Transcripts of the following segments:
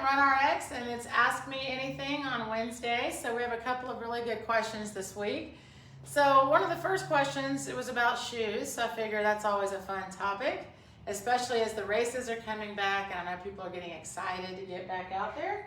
RunRx, and it's Ask Me Anything on Wednesday. So we have a couple of really good questions this week. So one of the first questions, it was about shoes. So I figure that's always a fun topic, especially as the races are coming back, and I know people are getting excited to get back out there.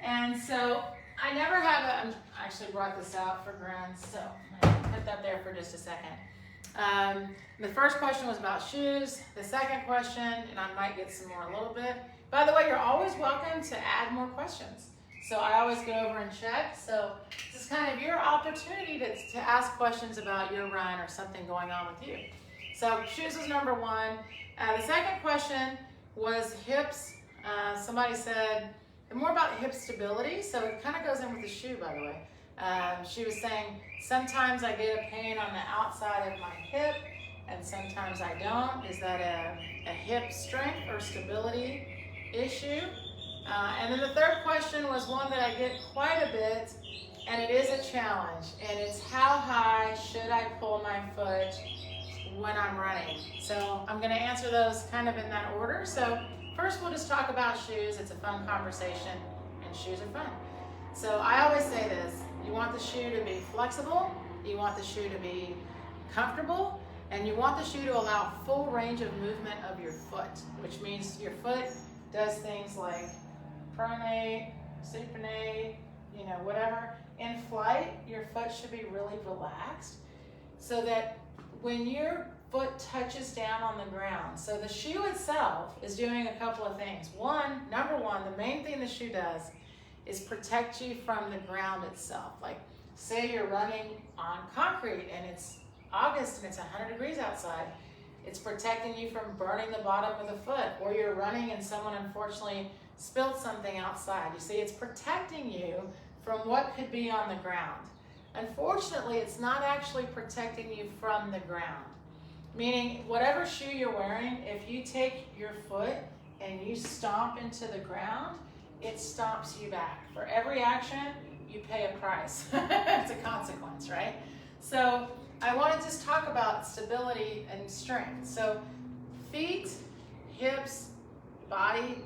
And so I never have I actually brought this out for grunts, so I'm gonna put that there for just a second. The first question was about shoes. The second question, and I might get some more a little bit. By the way, you're always welcome to add more questions. So I always go over and check. So this is kind of your opportunity to ask questions about your run or something going on with you. So shoes was number one. The second question was hips. Somebody said more about hip stability. So it kind of goes in with the shoe, by the way. She was saying, sometimes I get a pain on the outside of my hip, and sometimes I don't. Is that a hip strength or stability issue? And then the third question was one that I get quite a bit, and it is a challenge, and it's how high should I pull my foot when I'm running? So I'm going to answer those kind of in that order. So first we'll just talk about shoes. It's a fun conversation, and shoes are fun. So I always say this, you want the shoe to be flexible, you want the shoe to be comfortable, and you want the shoe to allow full range of movement of your foot, which means your foot does things like pronate, supinate, whatever. In flight, your foot should be really relaxed so that when your foot touches down on the ground, so the shoe itself is doing a couple of things. Number one, the main thing the shoe does is protect you from the ground itself. Like, say you're running on concrete and it's August and it's 100 degrees outside, it's protecting you from burning the bottom of the foot, or you're running and someone unfortunately spilled something outside. You see, it's protecting you from what could be on the ground. Unfortunately, it's not actually protecting you from the ground. Meaning, whatever shoe you're wearing, if you take your foot and you stomp into the ground, it stomps you back. For every action, you pay a price. It's a consequence, right? So I want to just talk about stability and strength. So feet, hips, body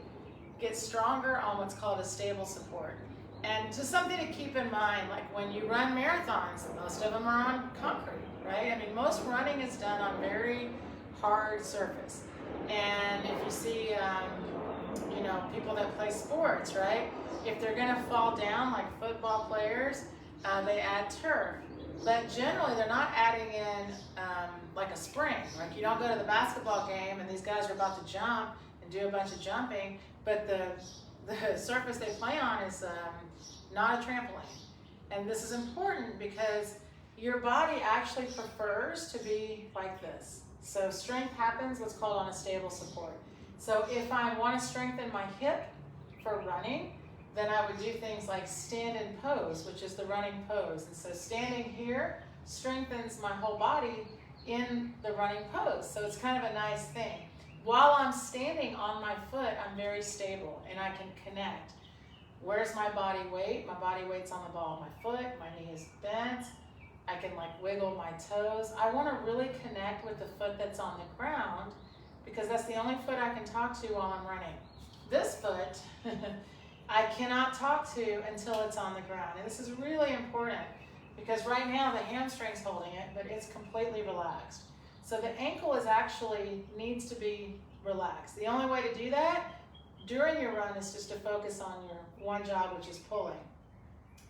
get stronger on what's called a stable support. And just something to keep in mind, like when you run marathons, most of them are on concrete, right? I mean, most running is done on very hard surface. And if you see, people that play sports, right? If they're going to fall down, like football players, they add turf. But generally, they're not adding in like a spring. Like, you don't go to the basketball game and these guys are about to jump and do a bunch of jumping, but the surface they play on is not a trampoline. And this is important because your body actually prefers to be like this. So strength happens what's called on a stable support. So if I want to strengthen my hip for running, then I would do things like stand and pose, which is the running pose. And so standing here strengthens my whole body in the running pose. So it's kind of a nice thing. While I'm standing on my foot, I'm very stable and I can connect. Where's my body weight? My body weight's on the ball of my foot, my knee is bent. I can wiggle my toes. I want to really connect with the foot that's on the ground because that's the only foot I can talk to while I'm running. This foot, I cannot talk to until it's on the ground. And this is really important because right now the hamstring's holding it, but it's completely relaxed. So the ankle needs to be relaxed. The only way to do that during your run is just to focus on your one job, which is pulling.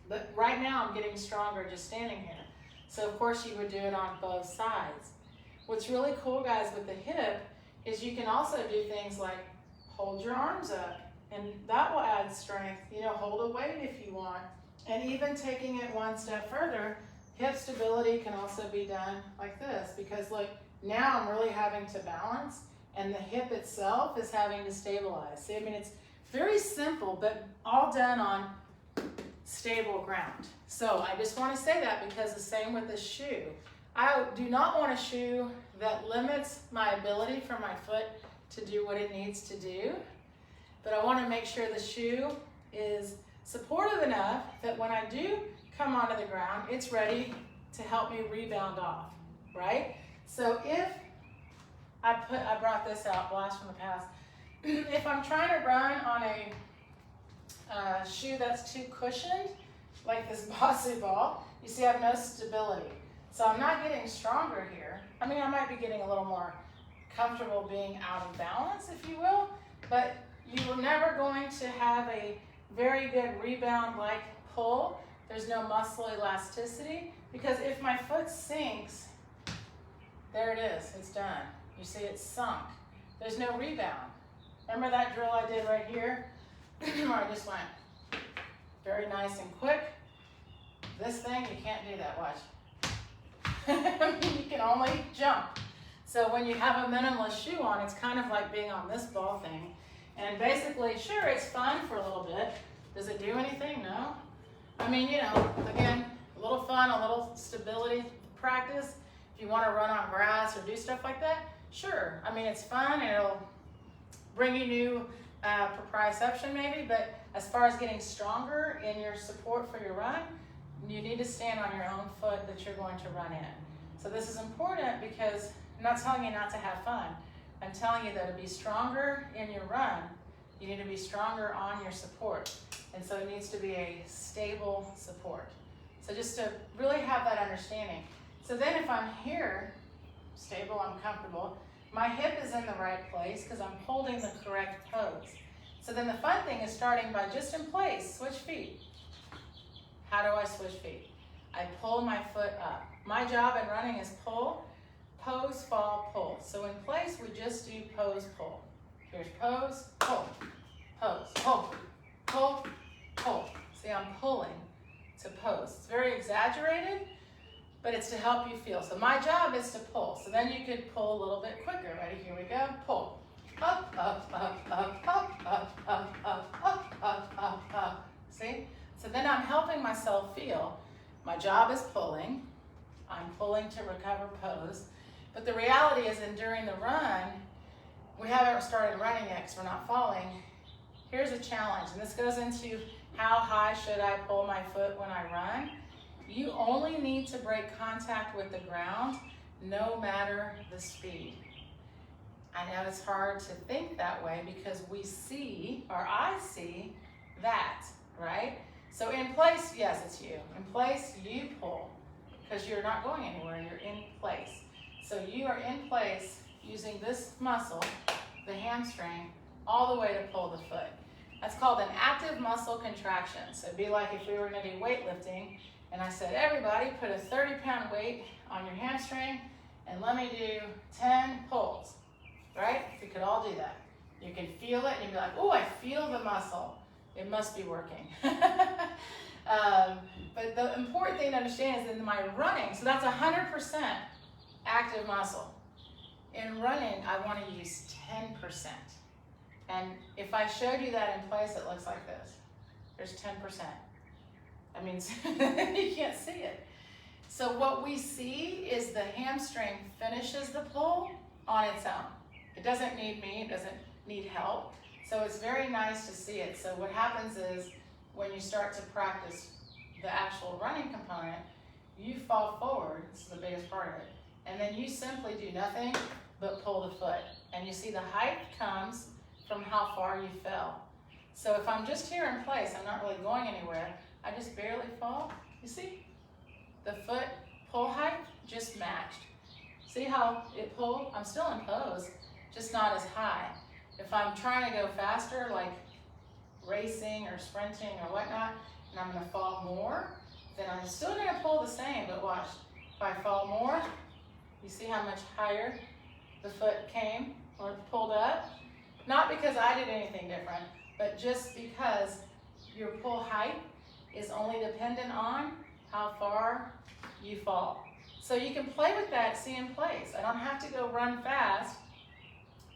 But right now I'm getting stronger just standing here. So of course you would do it on both sides. What's really cool, guys, with the hip is you can also do things like hold your arms up, and that will add strength. Hold a weight if you want. And even taking it one step further, hip stability can also be done like this, because now I'm really having to balance and the hip itself is having to stabilize. See, it's very simple, but all done on stable ground. So I just want to say that because the same with the shoe. I do not want a shoe that limits my ability for my foot to do what it needs to do, but I want to make sure the shoe is supportive enough that when I do come onto the ground, it's ready to help me rebound off, right? So if I brought this out, blast from the past. If I'm trying to run on shoe that's too cushioned, like this bossy ball, you see I have no stability. So I'm not getting stronger here. I mean, I might be getting a little more comfortable being out of balance, if you will, but you're never going to have a very good rebound-like pull. There's no muscle elasticity, because if my foot sinks, there it is, it's done. You see it's sunk. There's no rebound. Remember that drill I did right here? Where I just went very nice and quick? This thing, you can't do that, watch. I mean, you can only jump. So when you have a minimalist shoe on, it's kind of like being on this ball thing. And basically, sure, it's fun for a little bit. Does it do anything? No. I mean, you know, again, a little fun, a little stability practice. If you want to run on grass or do stuff like that, sure. I mean, it's fun and it'll bring you new proprioception maybe, but as far as getting stronger in your support for your run, you need to stand on your own foot that you're going to run in. So this is important because I'm not telling you not to have fun. I'm telling you that to be stronger in your run, you need to be stronger on your support. And so it needs to be a stable support. So just to really have that understanding. So then if I'm here, stable, I'm comfortable, my hip is in the right place because I'm holding the correct pose. So then the fun thing is starting by just in place, switch feet. How do I switch feet? I pull my foot up. My job in running is pull, pose, fall, pull. So in place, we just do pose, pull. Here's pose, pull, pose, pull, pull, pull. See, I'm pulling to pose. It's very exaggerated, but it's to help you feel. So my job is to pull. So then you could pull a little bit quicker. Ready? Here we go. Pull. Up, up, up, up, up, up, up, up, up, up, up, up. See? So then I'm helping myself feel. My job is pulling. I'm pulling to recover pose. But the reality is, during the run, we haven't started running yet because we're not falling. Here's a challenge, and this goes into how high should I pull my foot when I run. You only need to break contact with the ground no matter the speed. I know it's hard to think that way because we see, or I see, that, right? So in place, yes, it's you. In place, you pull because you're not going anywhere, you're in place. So you are in place using this muscle, the hamstring, all the way to pull the foot. That's called an active muscle contraction. So it'd be like if we were going to do weightlifting, and I said, everybody put a 30-pound weight on your hamstring, and let me do 10 pulls, right? If you could all do that. You can feel it, and you'd be like, oh, I feel the muscle. It must be working. But the important thing to understand is in my running, so that's 100% active muscle. In running, I want to use 10%. And if I showed you that in place, it looks like this. There's 10%. I mean, you can't see it. So what we see is the hamstring finishes the pull on its own. It doesn't need me, it doesn't need help. So it's very nice to see it. So what happens is when you start to practice the actual running component, you fall forward, this is the biggest part of it, and then you simply do nothing but pull the foot. And you see the height comes from how far you fell. So if I'm just here in place, I'm not really going anywhere, I just barely fall, you see? The foot pull height just matched. See how it pulled? I'm still in pose, just not as high. If I'm trying to go faster, like racing or sprinting or whatnot, and I'm gonna fall more, then I'm still gonna pull the same, but watch. If I fall more, you see how much higher the foot came or pulled up? Not because I did anything different, but just because your pull height is only dependent on how far you fall. So you can play with that, see in place. I don't have to go run fast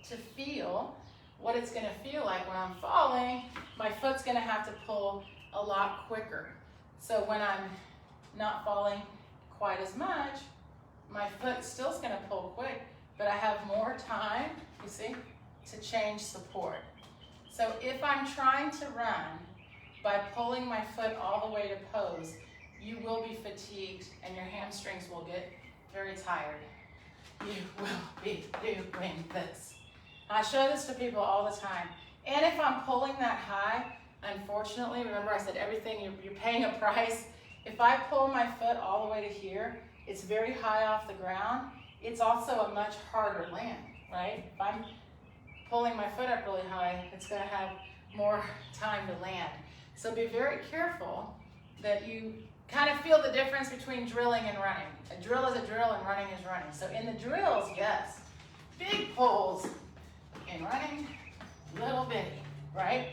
to feel what it's gonna feel like when I'm falling. My foot's gonna have to pull a lot quicker. So when I'm not falling quite as much, my foot still's gonna pull quick, but I have more time, you see, to change support. So if I'm trying to run by pulling my foot all the way to pose, you will be fatigued and your hamstrings will get very tired. You will be doing this. I show this to people all the time. And if I'm pulling that high, Unfortunately, remember I said everything, you're paying a price. If I pull my foot all the way to here, it's very high off the ground. It's also a much harder land, right? If I'm pulling my foot up really high, it's going to have more time to land. So be very careful that you kind of feel the difference between drilling and running. A drill is a drill and running is running. So in the drills, yes, big pulls. In running, little bitty, right?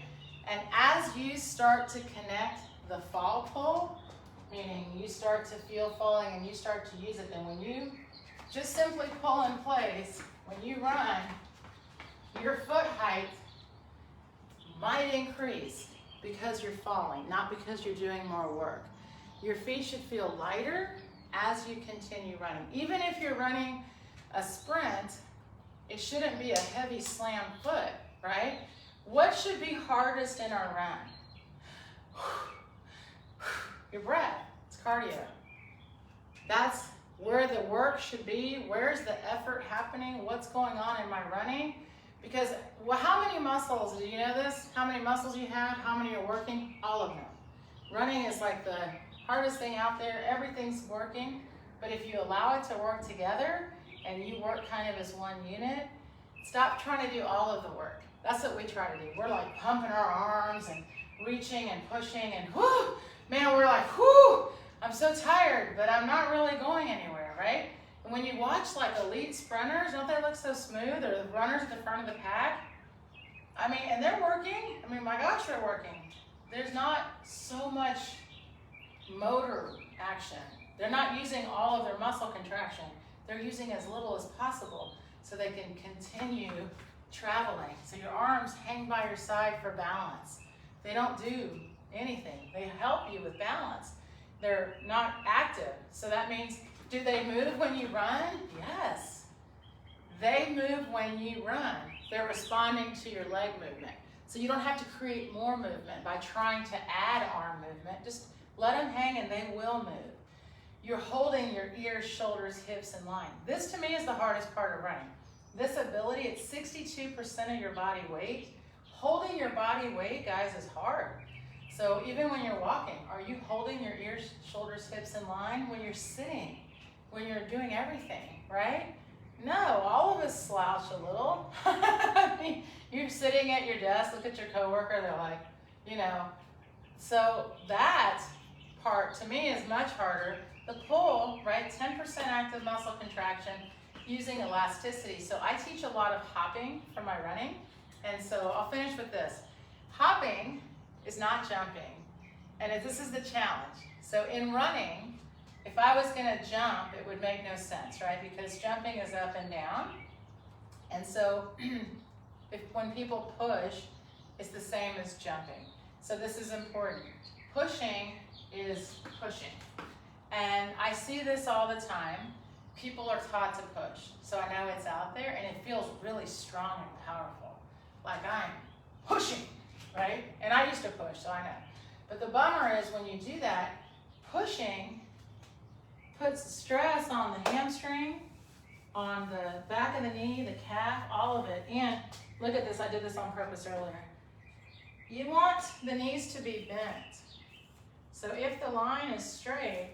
And as you start to connect the fall pull, meaning you start to feel falling and you start to use it, then when you just simply pull in place, when you run, your foot height might increase because you're falling, not because you're doing more work. Your feet should feel lighter as you continue running. Even if you're running a sprint, it shouldn't be a heavy slam foot, right? What should be hardest in our run? Your breath. It's cardio. That's where the work should be. Where's the effort happening? What's going on in my running? Because how many muscles, do you know this? How many muscles you have? How many are working? All of them. Running is like the hardest thing out there. Everything's working. But if you allow it to work together and you work kind of as one unit, stop trying to do all of the work. That's what we try to do. We're like pumping our arms and reaching and pushing and whoo, man, we're like, whoo, I'm so tired, but I'm not really going anywhere, right? And when you watch like elite sprinters, don't they look so smooth? Or the runners at the front of the pack? I mean, and they're working. I mean, my gosh, they're working. There's not so much motor action. They're not using all of their muscle contraction. They're using as little as possible so they can continue traveling. So your arms hang by your side for balance. They don't do anything. They help you with balance. They're not active. So that means, do they move when you run? Yes. They move when you run. They're responding to your leg movement. So you don't have to create more movement by trying to add arm movement. Just let them hang and they will move. You're holding your ears, shoulders, hips in line. This to me is the hardest part of running. This ability, it's 62% of your body weight. Holding your body weight, guys, is hard. So even when you're walking, are you holding your ears, shoulders, hips in line? When you're sitting, when you're doing everything, right? No, all of us slouch a little. I mean, you're sitting at your desk, look at your coworker, they're like, you know. So that part to me is much harder. The pull, right, 10% active muscle contraction using elasticity. So I teach a lot of hopping for my running. And so I'll finish with this. Hopping is not jumping. And this is the challenge. So in running, if I was going to jump, it would make no sense, right? Because jumping is up and down. And so when people push, it's the same as jumping. So this is important. Pushing is pushing. And I see this all the time. People are taught to push. So I know it's out there and it feels really strong and powerful. Like I'm pushing, right? And I used to push, so I know. But the bummer is when you do that, pushing puts stress on the hamstring, on the back of the knee, the calf, all of it. And look at this, I did this on purpose earlier. You want the knees to be bent. So if the line is straight,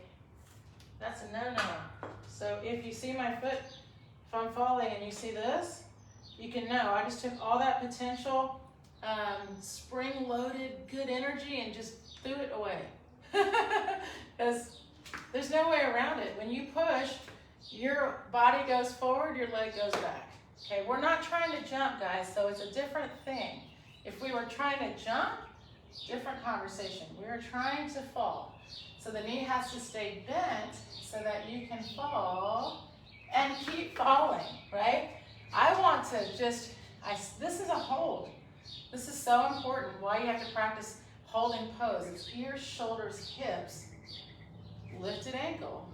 that's a no-no. So if you see my foot, if I'm falling and you see this, you can know I just took all that potential spring-loaded good energy and just threw it away. Because there's no way around it. When you push, your body goes forward, your leg goes back. Okay, we're not trying to jump, guys, so it's a different thing. If we were trying to jump, different conversation. We are trying to fall. So the knee has to stay bent so that you can fall and keep falling, right? I want to just, this is a hold. This is so important. Why you have to practice holding pose. It's ears, shoulders, hips, lifted ankle,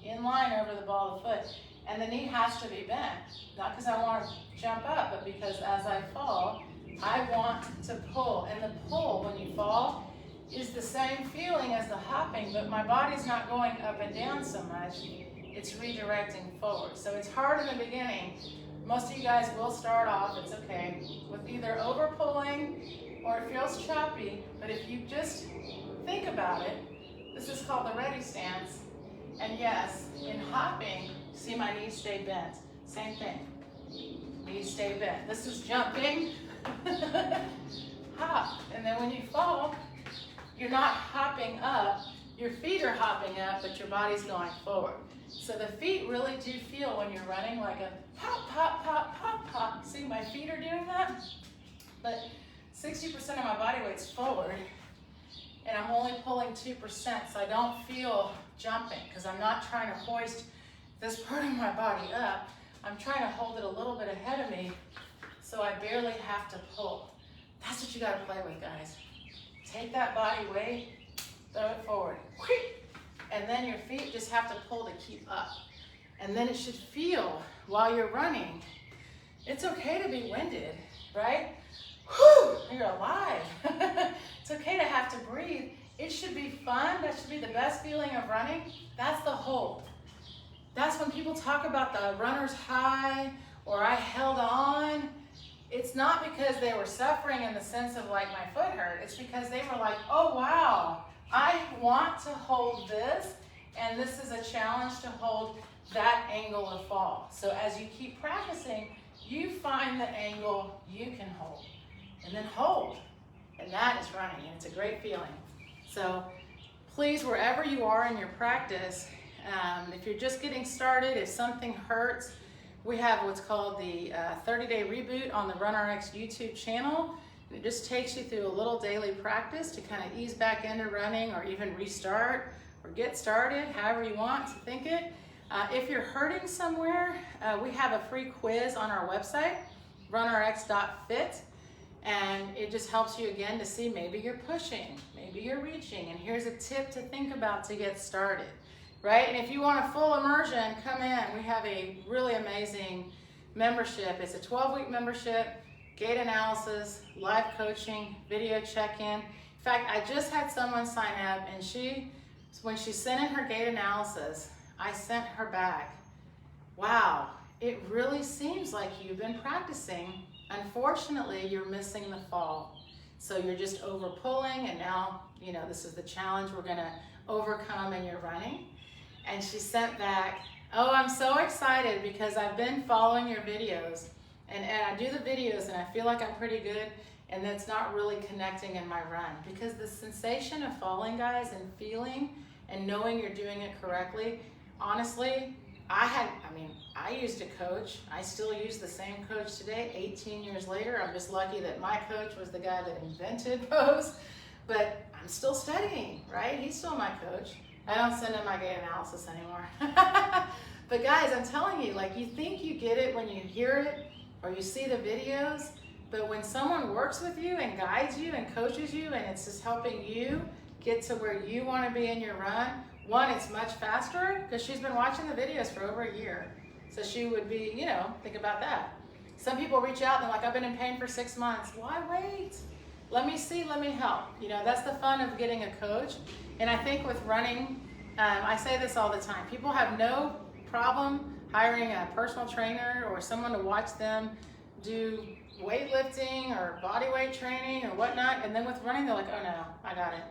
in line over the ball of the foot. And the knee has to be bent. Not because I want to jump up, but because as I fall, I want to pull. And the pull, when you fall, is the same feeling as the hopping, but my body's not going up and down so much. It's redirecting forward. So it's hard in the beginning. Most of you guys will start off, it's okay, with either over pulling or it feels choppy, but if you just think about it, this is called the ready stance. And yes, in hopping, see my knees stay bent. Same thing. Knees stay bent. This is jumping. Hop. And then when you fall, you're not hopping up. Your feet are hopping up, but your body's going forward. So the feet really do feel when you're running like a pop, pop, pop, pop, pop. See, my feet are doing that, but 60% of my body weight's forward, and I'm only pulling 2%, so I don't feel jumping, because I'm not trying to hoist this part of my body up. I'm trying to hold it a little bit ahead of me, so I barely have to pull. That's what you got to play with, guys. Take that body weight, throw it forward, and then your feet just have to pull to keep up. And then it should feel, while you're running, it's okay to be winded, right? Whew, you're alive. It's okay to have to breathe. It should be fun. That should be the best feeling of running. That's the hold. That's when people talk about the runner's high or I held on. It's not because they were suffering in the sense of like my foot hurt. It's because they were like, oh wow, I want to hold this, and this is a challenge to hold that angle of fall. So as you keep practicing, you find the angle you can hold, and then hold. And that is running, and it's a great feeling. So please, wherever you are in your practice, if you're just getting started, if something hurts, we have what's called the 30-day reboot on the RunRx YouTube channel. It just takes you through a little daily practice to kind of ease back into running, or even restart or get started, however you want to think it. If you're hurting somewhere, we have a free quiz on our website, runrx.fit, and it just helps you again to see maybe you're pushing, maybe you're reaching, and here's a tip to think about to get started, right? And if you want a full immersion, come in. We have a really amazing membership. It's a 12-week membership, gait analysis, live coaching, video check-in. In fact, I just had someone sign up, and when she sent in her gait analysis, I sent her back, wow, it really seems like you've been practicing. Unfortunately, you're missing the fall. So you're just over pulling, and now, you know, this is the challenge we're gonna overcome in your running. And she sent back, oh, I'm so excited because I've been following your videos, and I do the videos and I feel like I'm pretty good, and that's not really connecting in my run, because the sensation of falling, guys, and feeling and knowing you're doing it correctly, honestly, I used a coach. I still use the same coach today, 18 years later. I'm just lucky that my coach was the guy that invented those, but I'm still studying, right? He's still my coach. I don't send in my gait analysis anymore. But guys, I'm telling you, like, you think you get it when you hear it or you see the videos, but when someone works with you and guides you and coaches you, and it's just helping you get to where you want to be in your run, one, it's much faster because she's been watching the videos for over a year. So she would be, you know, think about that. Some people reach out and they're like, I've been in pain for 6 months. Why wait? Let me see, let me help. You know, that's the fun of getting a coach. And I think with running, I say this all the time, people have no problem hiring a personal trainer or someone to watch them do weightlifting or body weight training or whatnot, and then with running they're like, oh no, I got it.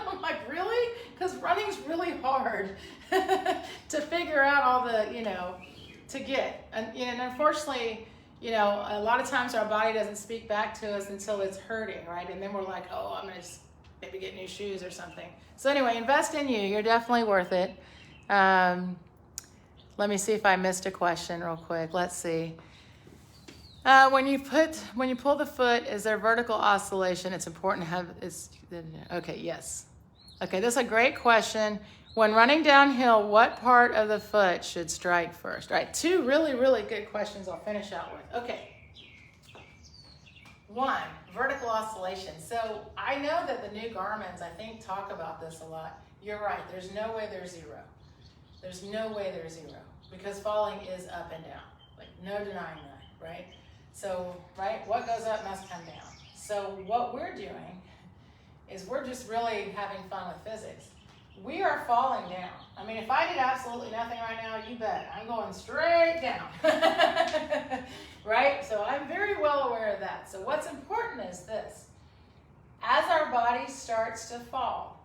I'm like, really? Because running's really hard to figure out all the, you know, to get. And unfortunately, you know, a lot of times our body doesn't speak back to us until it's hurting, right? And then we're like, oh, I'm gonna just maybe get new shoes or something. So anyway, invest in you. You're definitely worth it. Let me see if I missed a question real quick. Let's see. When you pull the foot, is there vertical oscillation? It's important to have, okay, yes. Okay, this is a great question. When running downhill, what part of the foot should strike first? All right, two really, really good questions I'll finish out with. Okay. One, vertical oscillation. So I know that the new Garmin's, I think, talk about this a lot. You're right, there's no way there's zero. There's no way there's zero, because falling is up and down. Like, no denying that, right? So, right, what goes up must come down. So what we're doing is we're just really having fun with physics. We are falling down. I mean, if I did absolutely nothing right now, you bet, I'm going straight down, right? So I'm very well aware of that. So what's important is this. body starts to fall,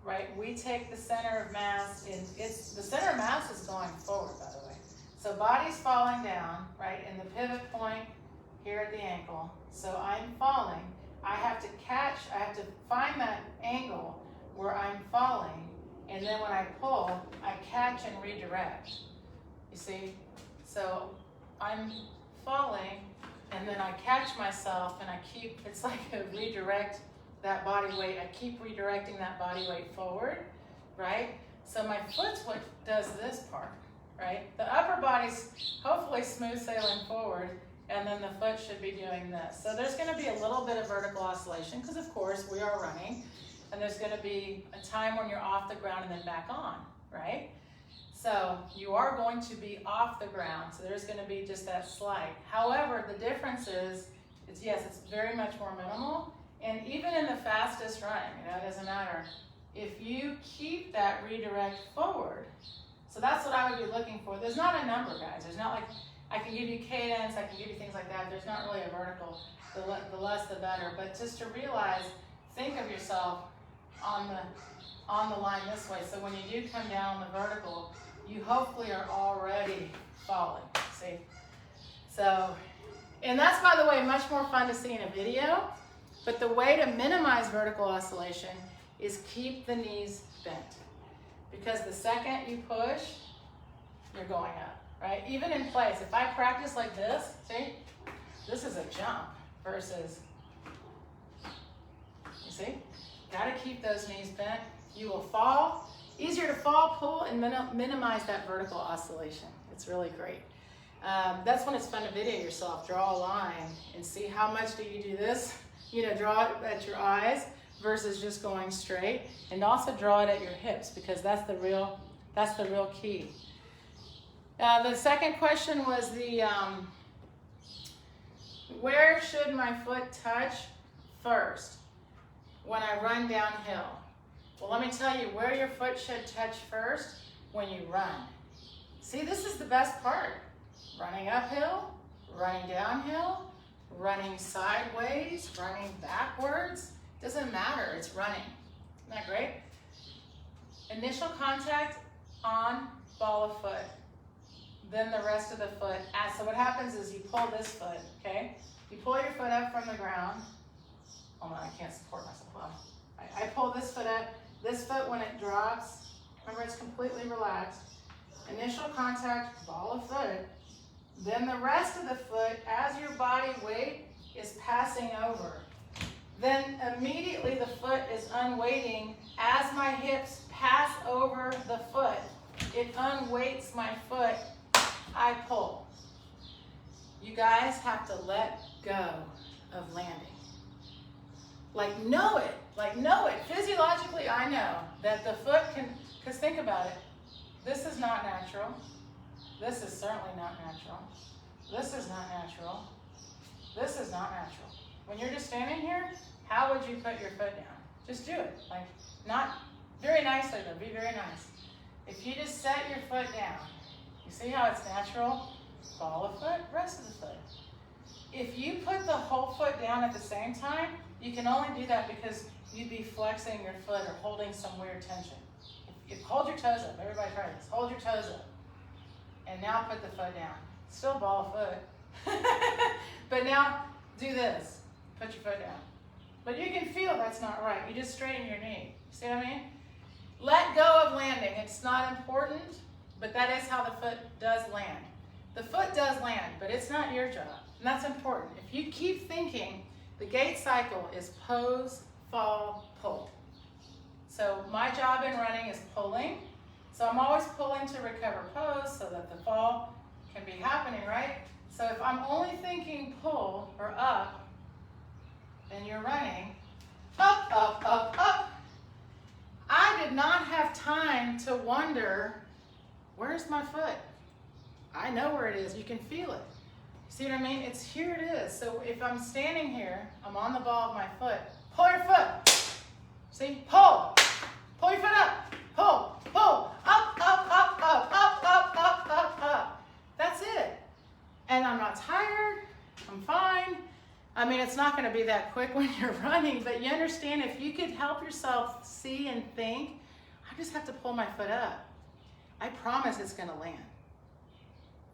right? We take the center of mass, and the center of mass is going forward, by the way. So body's falling down, right, in the pivot point here at the ankle. So I'm falling. I have to find that angle where I'm falling, and then when I pull, I catch and redirect. You see? So I'm falling, and then I catch myself, and it's like a redirect that body weight. I keep redirecting that body weight forward, right? So my foot's what does this part, right? The upper body's hopefully smooth sailing forward, and then the foot should be doing this. So there's going to be a little bit of vertical oscillation, because of course we are running, and there's going to be a time when you're off the ground and then back on, right? So you are going to be off the ground, so there's going to be just that slight. However, the difference is, it's very much more minimal, and even in the fastest running, it doesn't matter. If you keep that redirect forward, so that's what I would be looking for. There's not a number, guys. There's not like, I can give you cadence, I can give you things like that. There's not really a vertical. The less the better. But just to realize, think of yourself on the line this way. So when you do come down the vertical, you hopefully are already falling, see? So, and that's, by the way, much more fun to see in a video, but the way to minimize vertical oscillation is keep the knees bent. Because the second you push, you're going up, right? Even in place, if I practice like this, see? This is a jump versus, you see? Gotta keep those knees bent. You will fall. Easier to fall, pull, and minimize that vertical oscillation. It's really great. That's when it's fun to video yourself. Draw a line and see how much do you do this. Draw it at your eyes versus just going straight. And also draw it at your hips, because that's the real key. The second question was where should my foot touch first when I run downhill? Well, let me tell you where your foot should touch first when you run. See, this is the best part. Running uphill, running downhill, running sideways, running backwards. Doesn't matter, it's running. Isn't that great? Initial contact on ball of foot. Then the rest of the foot. So what happens is you pull this foot, okay? You pull your foot up from the ground. Oh no, I can't support myself well. I pull this foot up. This foot, when it drops, remember it's completely relaxed. Initial contact, ball of foot. Then the rest of the foot, as your body weight is passing over. Then immediately the foot is unweighting. As my hips pass over the foot, it unweights my foot. I pull. You guys have to let go of landing. Know it. Physiologically, I know that the foot can, because think about it. This is not natural. This is certainly not natural. This is not natural. This is not natural. When you're just standing here, how would you put your foot down? Just do it. Not very nicely though, be very nice. If you just set your foot down, you see how it's natural? Ball of foot, rest of the foot. If you put the whole foot down at the same time, you can only do that because you'd be flexing your foot or holding some weird tension. Hold your toes up. Everybody try this. Hold your toes up. And now put the foot down. Still ball of foot. But now do this. Put your foot down. But you can feel that's not right. You just straighten your knee. See what I mean? Let go of landing. It's not important, but that is how the foot does land. The foot does land, but it's not your job. And that's important. If you keep thinking, the gait cycle is pose, fall, pull. So my job in running is pulling. So I'm always pulling to recover pose so that the fall can be happening, right? So if I'm only thinking pull or up, then you're running up, up, up, up. I did not have time to wonder, where's my foot? I know where it is. You can feel it. See what I mean? It's here it is. So if I'm standing here, I'm on the ball of my foot. Pull your foot. See? Pull. Pull your foot up. Pull. Pull. Up, up, up, up, up, up, up, up, up. That's it. And I'm not tired. I'm fine. I mean, it's not going to be that quick when you're running, but you understand if you could help yourself see and think, I just have to pull my foot up. I promise it's going to land.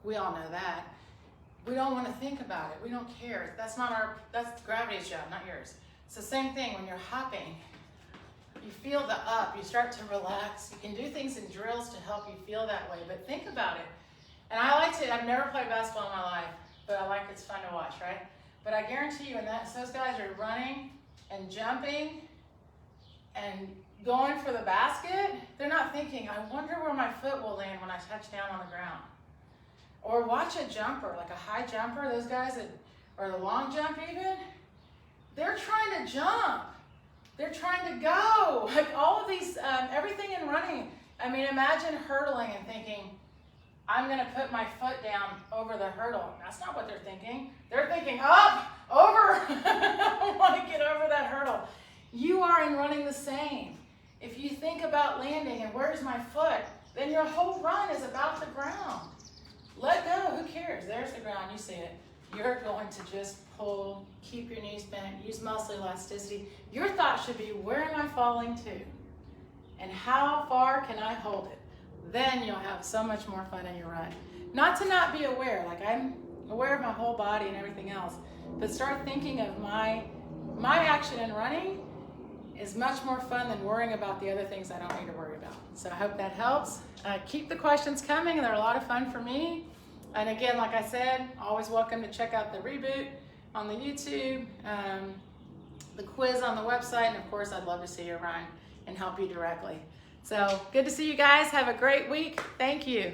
We all know that. We don't want to think about it. We don't care. That's gravity's job, not yours. It's the same thing when you're hopping. You feel the up, you start to relax. You can do things in drills to help you feel that way, but think about it. And I've never played basketball in my life, but it's fun to watch, right? But I guarantee you, those guys are running and jumping and going for the basket, they're not thinking, I wonder where my foot will land when I touch down on the ground. Or watch a jumper, like a high jumper, those guys or the long jump even, they're trying to jump. They're trying to go. Like all of these, everything in running. I mean, imagine hurdling and thinking, I'm going to put my foot down over the hurdle. That's not what they're thinking. They're thinking up, over. I want to get over that hurdle. You are in running the same. If you think about landing and where's my foot, then your whole run is about the ground. Let go. Who cares? There's the ground. You see it. You're going to just pull, keep your knees bent, use muscle elasticity. Your thought should be, where am I falling to? And how far can I hold it? Then you'll have so much more fun in your run. Not to not be aware, like I'm aware of my whole body and everything else, but start thinking of my action in running is much more fun than worrying about the other things I don't need to worry about. So I hope that helps. Keep the questions coming. They're a lot of fun for me. And again, like I said, always welcome to check out the reboot on the YouTube, the quiz on the website, and of course, I'd love to see you run and help you directly. So good to see you guys. Have a great week. Thank you.